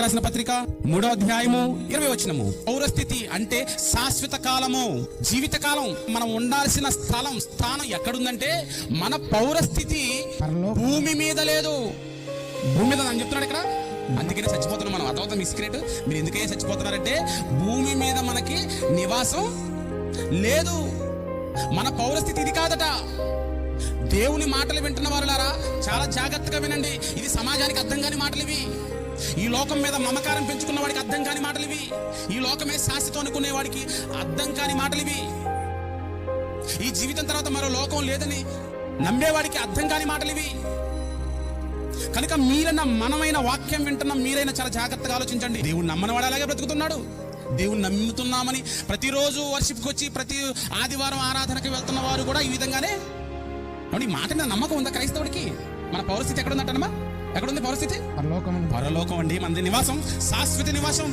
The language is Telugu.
రాసిన పత్రిక 3వ అధ్యాయము 20వ వచనము. పౌరస్థితి అంటే శాశ్వత కాలము, జీవిత కాలం. మనం ఉండాల్సిన స్థానం ఎక్కడుందంటే మన పౌరస్థితి భూమి మీద లేదు. భూమి మీద అని చెప్తున్నాడు ఇక్కడ. అందుకనే చచ్చిపోతున్నాం మనం. అర్థమవుతుంది మీ సీక్రెట్? మీరు ఎందుకనే చచ్చిపోతున్నారంటే భూమి మీద మనకి నివాసం లేదు. మన పౌరస్థితి ఇది కాదట. దేవుని మాటలు వింటున్న వారులారా చాలా జాగ్రత్తగా వినండి. ఇది సమాజానికి అర్థం కాని మాటలు ఇవి. ఈ లోకం మీద మమకారం పెంచుకున్న వాడికి అర్థం కాని మాటలు ఇవి. ఈ లోకమే శాశ్వతం అనుకునే వాడికి అర్థం కాని మాటలు ఇవి. ఈ జీవితం తర్వాత మరో లోకం లేదని నమ్మేవాడికి అర్థం కాని మాటలు ఇవి. కనుక మీరైనా మనమైన వాక్యం వింటున్నాం, మీరైనా చాలా జాగ్రత్తగా ఆలోచించండి. దేవుడు నమ్మనవాడు అలాగే బ్రతుకుతున్నాడు. దేవుని నమ్ముతున్నామని ప్రతిరోజు వర్షిప్కి వచ్చి ప్రతి ఆదివారం ఆరాధనకి వెళ్తున్న వారు కూడా ఈ విధంగానే. ఈ మాట మీద నమ్మకం ఉందా క్రైస్తవుడికి? మన పౌరస్థితి ఎక్కడుందంటమ్మా? ఎక్కడుంది పౌరస్థితి? పరలోకం అండి. మనది నివాసం, శాశ్వత నివాసం.